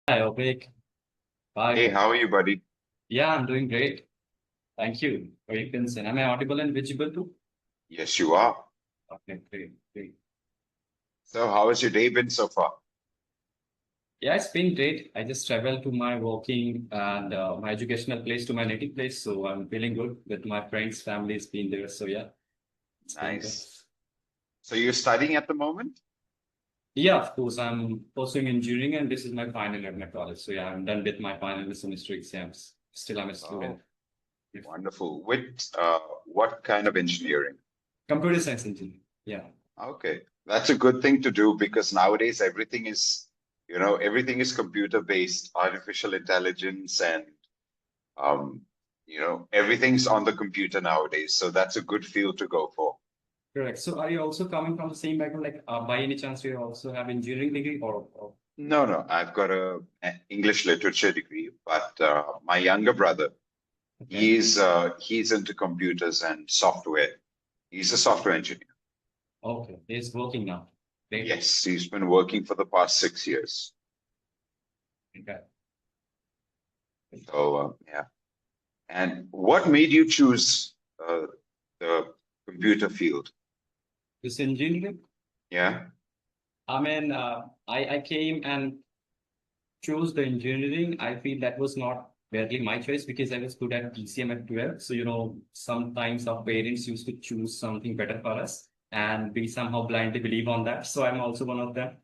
Hi, Obek. Hey, Hi. how are you, buddy? Yeah, I'm doing great. Thank you for your concern. Am I audible and visible too? Yes, you are. Okay, great, great. So, how has your day been so far? Yeah, it's been great. I just traveled to my working and my educational place to my native place, so I'm feeling good with my friends, families being there. So yeah, it's been good. Nice. So, you're studying at the moment? Yeah, of course, I'm pursuing engineering, and this is my final at my college. So yeah, I'm done with my final semester exams. Still, I'm a student. Oh, Yeah. wonderful. What kind of engineering? Computer science engineering. Yeah. Okay, that's a good thing to do because nowadays everything is computer based, artificial intelligence, and everything's on the computer nowadays. So that's a good field to go for. Correct. So are you also coming from the same background? Like, by any chance, do you also have engineering degree or No, no, I've got a English literature degree, but my younger brother, okay? he's into computers and software. He's a software engineer. Okay, he's working now. Great. Yes, he's been working for the past 6 years. Okay. So yeah. And what made you choose the computer field? This engineering, Yeah. I mean, I came and chose the engineering. I feel that was not barely my choice because I was good at PCM at 12. So, sometimes our parents used to choose something better for us and we somehow blindly believe on that. So I'm also one of them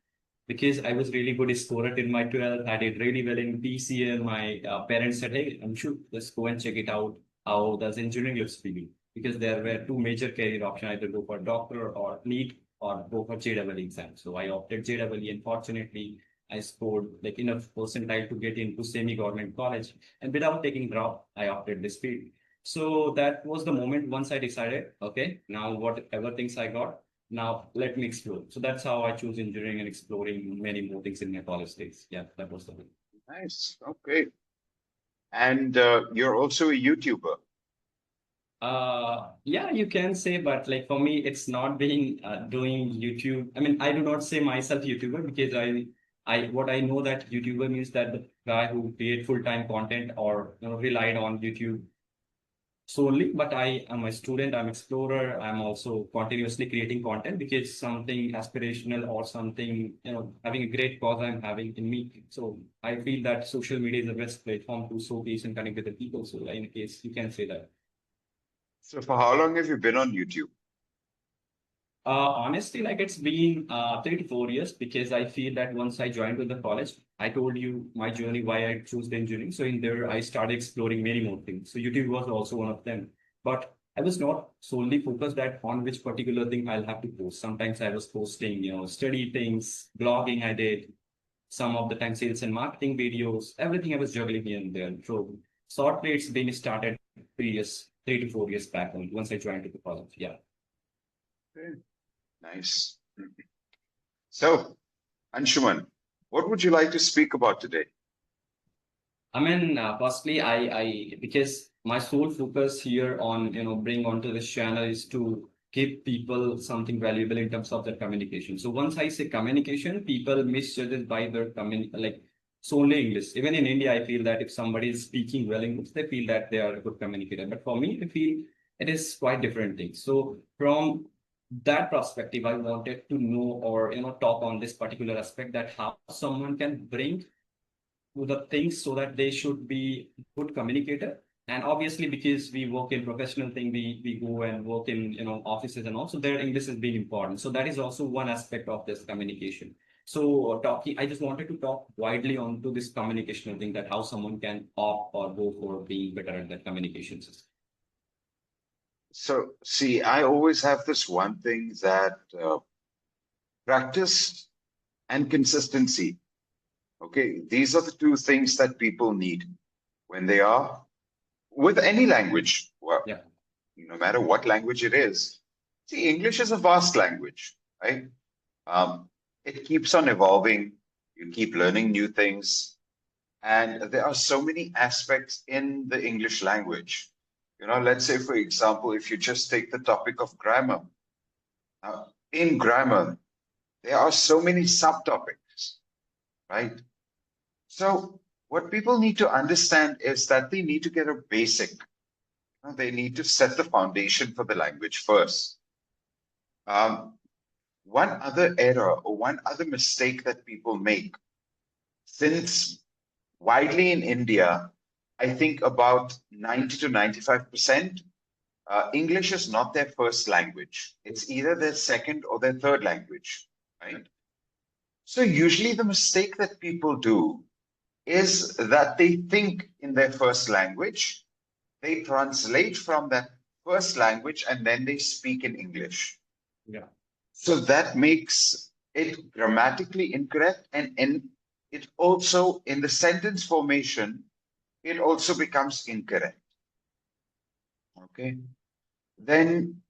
because I was really good scorer in my 12th. I did really well in PCM. My parents said, hey, Anshu, let's go and check it out. How does engineering looks for you? Because there were two major career options, either go for doctor or NEET or go for JEE exam. So I opted JEE, and fortunately, I scored like enough percentile to get into semi-government college. And without taking drop, I opted this field. So that was the moment once I decided, okay, now whatever things I got, now let me explore. So that's how I choose engineering and exploring many more things in my college days. Yeah, that was the way. Nice. Okay. And you're also a YouTuber. Yeah, you can say, but like for me, it's not being doing YouTube. I mean, I do not say myself YouTuber because what I know that YouTuber means that the guy who create full-time content or relied on YouTube solely. But I am a student, I'm explorer, I'm also continuously creating content because something aspirational or something, having a great cause I'm having in me. So I feel that social media is the best platform to showcase and connect with the people. So in a case, you can say that. So for how long have you been on YouTube? Honestly, like it's been 3 to 4 years because I feel that once I joined with the college, I told you my journey, why I chose the engineering. So in there, I started exploring many more things. So YouTube was also one of them. But I was not solely focused that on which particular thing I'll have to post. Sometimes I was posting, study things, blogging I did, some of the time sales and marketing videos, everything I was juggling here and there. So short plates been started previous 3 to 4 years back once I joined to the college. Yeah. Okay. Nice. So, Anshuman, what would you like to speak about today? I mean, firstly, because my sole focus here on, bring onto this channel is to give people something valuable in terms of their communication. So once I say communication, people misjudge it by their like solely English. Even in India, I feel that if somebody is speaking well English, they feel that they are a good communicator. But for me, I feel it is quite different thing. So from that perspective, I wanted to know or, talk on this particular aspect that how someone can bring to the things so that they should be good communicator. And obviously, because we work in professional thing, we go and work in offices and also their English has been important. So that is also one aspect of this communication. So talking, I just wanted to talk widely onto this communicational thing that how someone can opt or go for being better at that communication system. So, see, I always have this one thing that practice and consistency. Okay, these are the two things that people need when they are with any language. Well, Yeah, no matter what language it is. See, English is a vast language, right? Um, it keeps on evolving. You keep learning new things. And there are so many aspects in the English language. Let's say, for example, if you just take the topic of grammar. In grammar, there are so many subtopics, right? So what people need to understand is that they need to get a basic. They need to set the foundation for the language first. Um, One other error or one other mistake that people make, since widely in India, I think about 90 to 95%, English is not their first language. It's either their second or their third language, right? So usually the mistake that people do is that they think in their first language, they translate from that first language, and then they speak in English. Yeah. So that makes it grammatically incorrect, and it also, in the sentence formation, it also becomes incorrect. Okay. Then,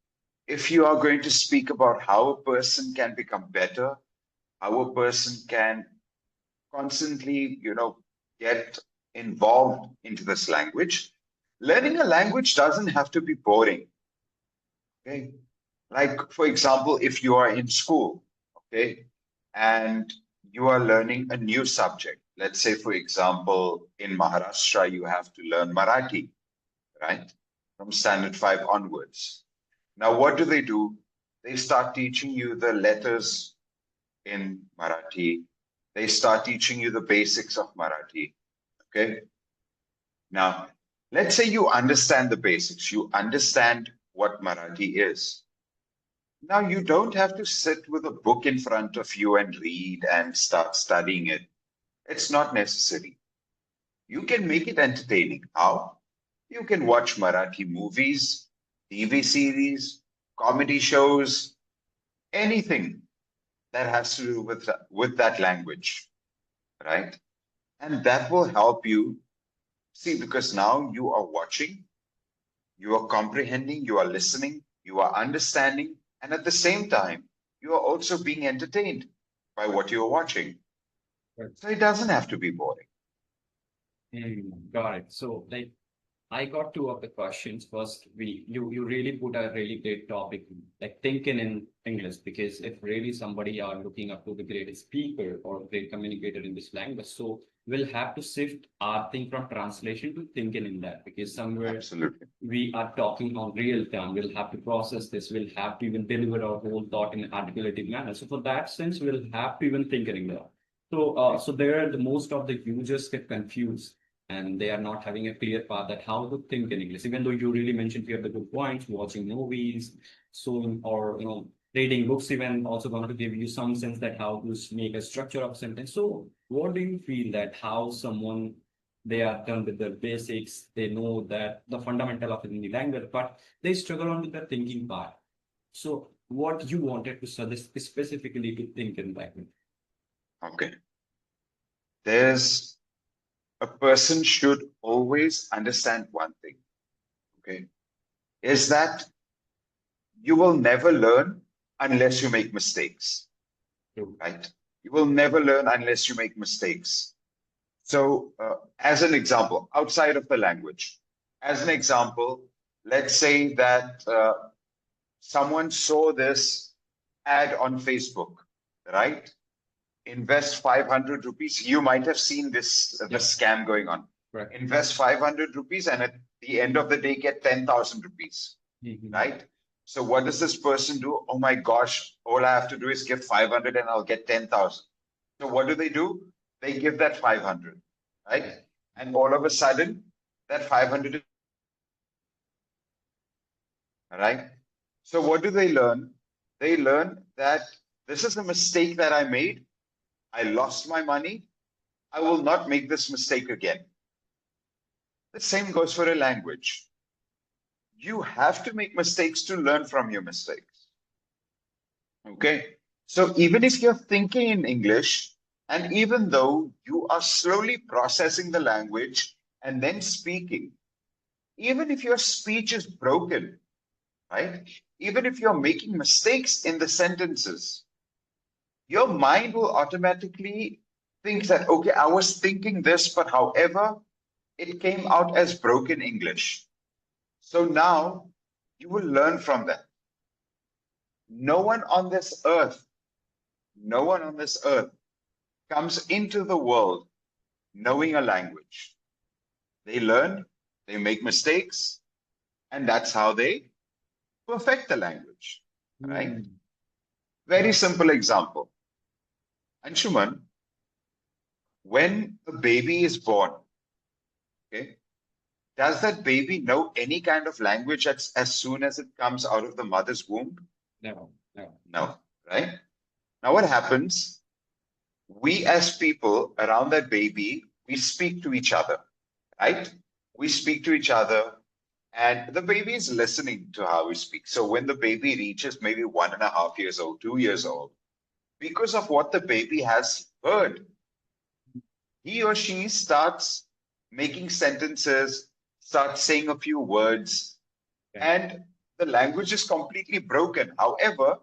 if you are going to speak about how a person can become better, how a person can constantly, get involved into this language, learning a language doesn't have to be boring. Okay. Like, for example, if you are in school, okay, and you are learning a new subject, let's say, for example, in Maharashtra, you have to learn Marathi, right? From standard five onwards. Now, what do? They start teaching you the letters in Marathi. They start teaching you the basics of Marathi. Okay. Now, let's say you understand the basics, you understand what Marathi is. Now, you don't have to sit with a book in front of you and read and start studying it. It's not necessary. You can make it entertaining. How? You can watch Marathi movies, TV series, comedy shows, anything that has to do with that language, right? And that will help you see, because now you are watching, you are comprehending, you are listening, you are understanding, and at the same time, you are also being entertained by what you are watching. Right. So it doesn't have to be boring. Got it. So like I got two of the questions. First, you really put a really great topic, like thinking in English, because if really somebody are looking up to the great speaker or great communicator in this language, so we'll have to shift our thing from translation to thinking in that, because somewhere Absolutely. we are talking on real time. We'll have to process this. We'll have to even deliver our whole thought in an articulated manner. So for that sense, we'll have to even think in English. So there, the most of the users get confused and they are not having a clear path that how to think in English. Even though you really mentioned few of the good points, watching movies, so or reading books, even also going to give you some sense that how to make a structure of sentence. So what do you feel that how someone they are done with the basics, they know that the fundamental of Hindi language, but they struggle on with the thinking part. So what you wanted to suggest specifically to think in language? Okay. There's a person should always understand one thing, okay, is that you will never learn unless you make mistakes, True. right? You will never learn unless you make mistakes. So, as an example, outside of the language, as an example, let's say that someone saw this ad on Facebook, right? Invest 500 rupees. You might have seen this, the Yeah, scam going on. correct. Invest 500 rupees and at the end of the day get 10,000 rupees, Mhm. right? So what does this person do? Oh my gosh, all I have to do is give 500 and I'll get 10,000. So what do? They give that 500, right? And all of a sudden, that 500, right? So what do they learn? They learn that this is a mistake that I made. I lost my money. I will not make this mistake again. The same goes for a language. You have to make mistakes to learn from your mistakes. Okay. So even if you're thinking in English, and even though you are slowly processing the language and then speaking, even if your speech is broken, right? Even if you're making mistakes in the sentences, your mind will automatically think that, okay, I was thinking this, but however, it came out as broken English. So now you will learn from that. No one on this earth, no one on this earth comes into the world knowing a language. They learn, they make mistakes, and that's how they perfect the language, right? Hmm. Very simple example. Anshuman, when a baby is born, okay, does that baby know any kind of language as soon as it comes out of the mother's womb? No, no. No, right? Now, what happens? We as people around that baby, we speak to each other, right? We speak to each other, and the baby is listening to how we speak. So when the baby reaches maybe 1.5 years old, 2 years old, because of what the baby has heard, he or she starts making sentences, starts saying a few words, Okay. and the language is completely broken. However,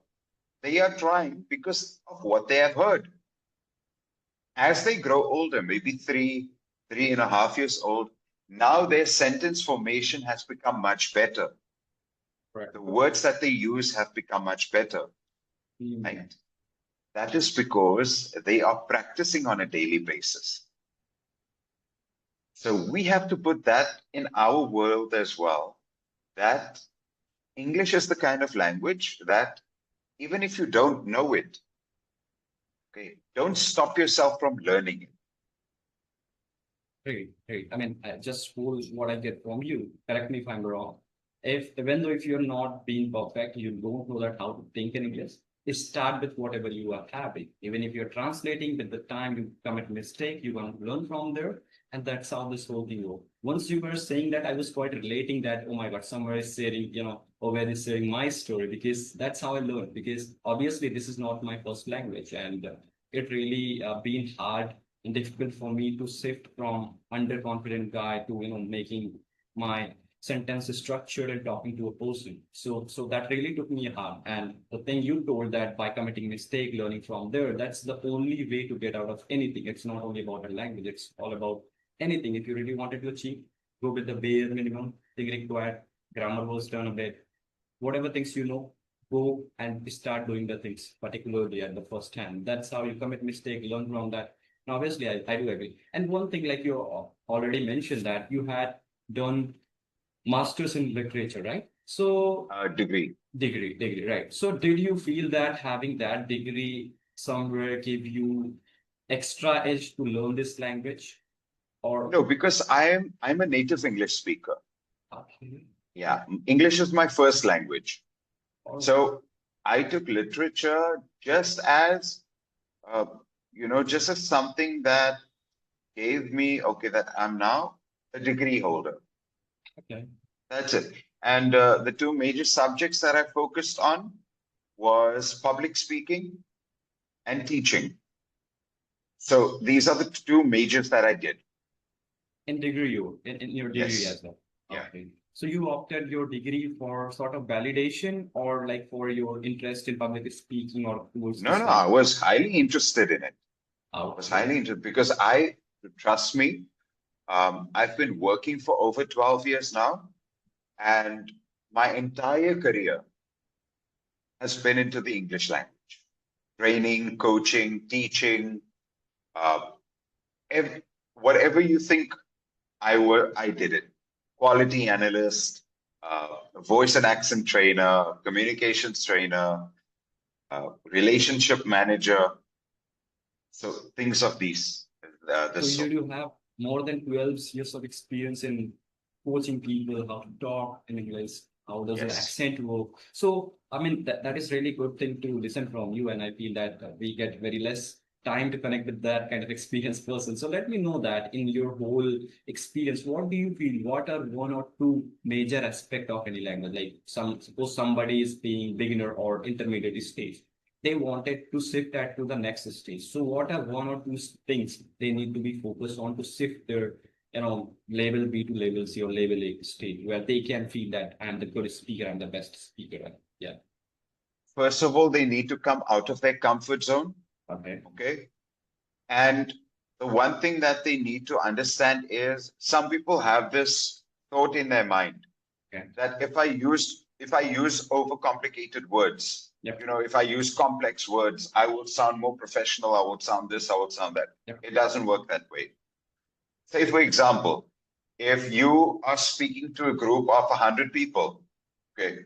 they are trying because of what they have heard. As they grow older, maybe 3.5 years old, now their sentence formation has become much better. Correct. The words that they use have become much better, Hmm. right? That is because they are practicing on a daily basis. So we have to put that in our world as well, that English is the kind of language that even if you don't know it, okay, don't stop yourself from learning it. Great, great. I mean, just suppose what I get from you. Correct me if I'm wrong. If even though if you're not being perfect, you don't know that how to think in English. Start with whatever you are having. Even if you're translating, with the time you commit mistake, you're going to learn from there, and that's how this whole thing goes. Once you were saying that, I was quite relating that. Oh my God, somewhere is sharing, over is sharing my story because that's how I learned. Because obviously this is not my first language, and it really been hard and difficult for me to shift from underconfident guy to making my sentence structured and talking to a person. So that really took me hard. And the thing you told that by committing mistake, learning from there, that's the only way to get out of anything. It's not only about a language, it's all about anything. If you really wanted to achieve, go with the bare minimum thing required. Grammar was done a bit. Whatever things go and start doing the things, particularly at the first hand. That's how you commit mistake, learn from that. Now, obviously, I do agree. And one thing, like you already mentioned, that you had done masters in literature, right? So Degree. degree, right? So did you feel that having that degree somewhere gave you extra edge to learn this language, or No, because I'm a native English speaker. okay, Yeah, English is my first language. all right, So I took literature just as uh, just as something that gave me, okay, that I'm now a degree holder. okay, That's it. And the two major subjects that I focused on was public speaking and teaching. So these are the two majors that I did. in your degree as Yes. well. Yeah. Okay. So you opted your degree for sort of validation or like for your interest in public speaking or towards No, this no, like I was highly interested in it. I was highly okay. interested because trust me, I've been working for over 12 years now, and my entire career has been into the English language, training, coaching, teaching, uh, ev whatever you think I did it. Quality analyst, voice and accent trainer, communications trainer, relationship manager. So things of these, So this you sort. do have more than 12 years of experience in coaching people how to talk in English, how does the Yes. accent work. So, I mean, that is really good thing to listen from you. And I feel that we get very less time to connect with that kind of experienced person. So let me know that in your whole experience, what do you feel? What are one or two major aspect of any language? Like suppose somebody is being beginner or intermediate stage, they wanted to shift that to the next stage. So what are one or two things they need to be focused on to shift their, level B to level C or level A stage where they can feel that I'm the good speaker, I'm the best speaker. Yeah. First of all, they need to come out of their comfort zone. Okay. Okay. And the one thing that they need to understand is some people have this thought in their mind Okay. that if I use overcomplicated words, Yep. if I use complex words, I will sound more professional, I will sound this, I will sound that. Yep. It doesn't work that way. Say, for example, if you are speaking to a group of 100 people, okay,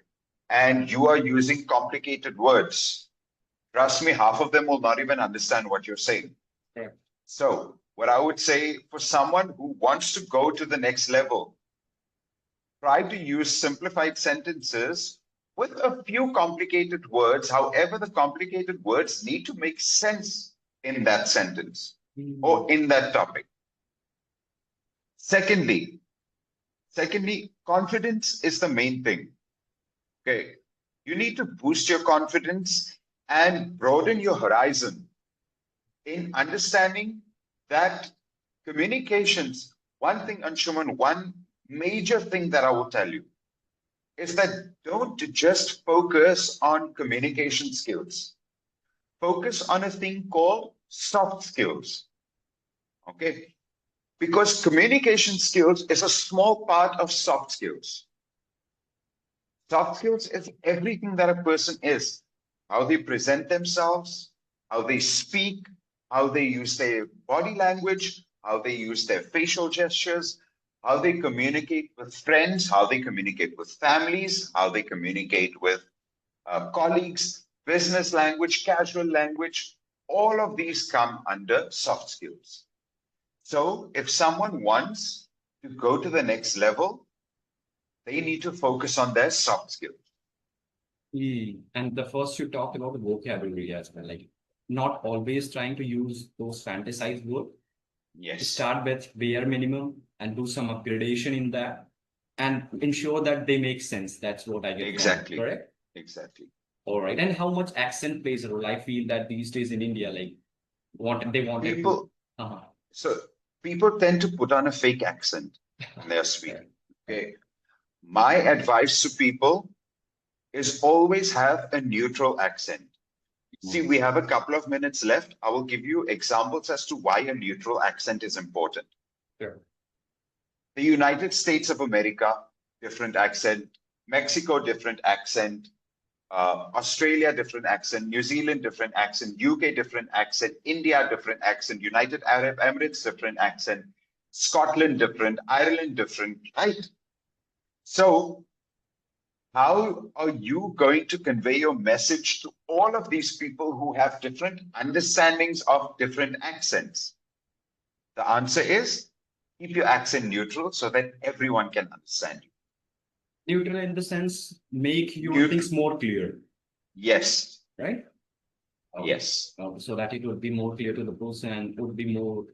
and you are using complicated words, trust me, half of them will not even understand what you're saying. Yeah. So, what I would say for someone who wants to go to the next level, try to use simplified sentences with a few complicated words. However, the complicated words need to make sense in that sentence or in that topic. Secondly, confidence is the main thing. Okay. You need to boost your confidence and broaden your horizon in understanding that communications, one thing, Anshuman, one major thing that I will tell you is that don't just focus on communication skills. Focus on a thing called soft skills. Okay. Because communication skills is a small part of soft skills. Soft skills is everything that a person is, how they present themselves, how they speak, how they use their body language, how they use their facial gestures, how they communicate with friends, how they communicate with families, how they communicate with colleagues, business language, casual language. All of these come under soft skills. So if someone wants to go to the next level, they need to focus on their soft skills. And the first you talked about the vocabulary as well, like not always trying to use those fantasized words. Yes. Start with bare minimum and do some upgradation in that and ensure that they make sense. That's what I get Exactly. from, correct? Exactly. All right. And how much accent plays a role? I feel that these days in India, like they wanted People, to. so people tend to put on a fake accent when they're speaking. Okay. My advice to people is always have a neutral accent. See, we have a couple of minutes left. I will give you examples as to why a neutral accent is important. Sure. The United States of America, different accent. Mexico, different accent. Australia, different accent. New Zealand, different accent. UK, different accent. India, different accent. United Arab Emirates, different accent. Scotland, different. Ireland, different, right? So how are you going to convey your message to all of these people who have different understandings of different accents? The answer is keep your accent neutral so that everyone can understand you. Neutral in the sense, make your Neutral. things more clear. Yes. Right? Yes. So that it would be more clear to the person and would be more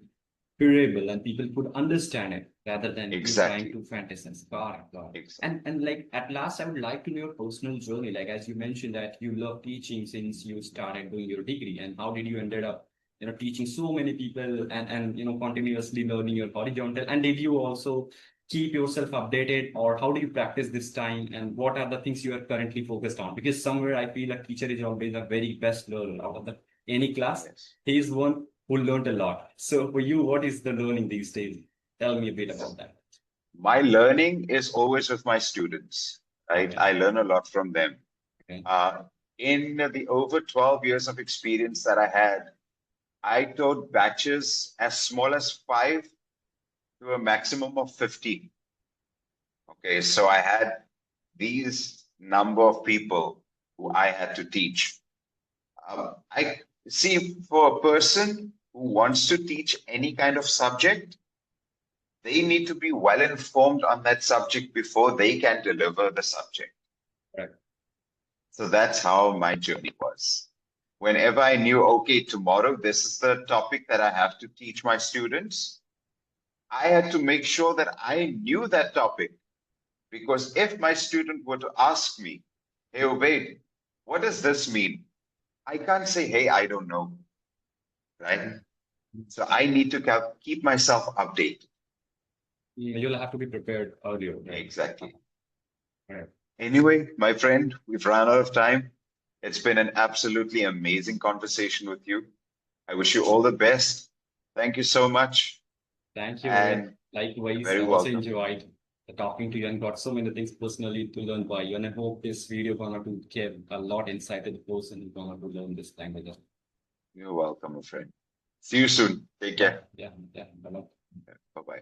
hearable and people could understand it rather than you trying to fantasize. Got it. Exactly. And like at last, I would like to know your personal journey. Like as you mentioned that you love teaching since you started doing your degree, and how did you ended up, teaching so many people and continuously learning your horizontal? And did you also keep yourself updated, or how do you practice this time? And what are the things you are currently focused on? Because somewhere I feel a teacher is always a very best learner out of any class. Yes. He is one who learned a lot. So for you, what is the learning these days? Tell me a bit about that. My learning is always with my students, right? Okay. I learn a lot from them. Okay. In the over 12 years of experience that I had, I taught batches as small as 5 to a maximum of 50. Okay, so I had these number of people who I had to teach. I see, for a person who wants to teach any kind of subject, they need to be well informed on that subject before they can deliver the subject. Right. So that's how my journey was. Whenever I knew, okay, tomorrow this is the topic that I have to teach my students, I had to make sure that I knew that topic. Because if my student were to ask me, hey, Obaid, what does this mean? I can't say, hey, I don't know. Right? So I need to keep myself updated. You'll have to be prepared earlier. Right? Exactly. Right. Anyway, my friend, we've run out of time. It's been an absolutely amazing conversation with you. I wish you all the best. Thank you so much. Thank you. And likewise, very I also welcome. enjoyed talking to you and got so many things personally to learn by you. And I hope this video gonna to give a lot insight to the person who's gonna to learn this language. You're welcome, my friend. See you soon. Take care. Yeah. Bye-bye. Bye-bye.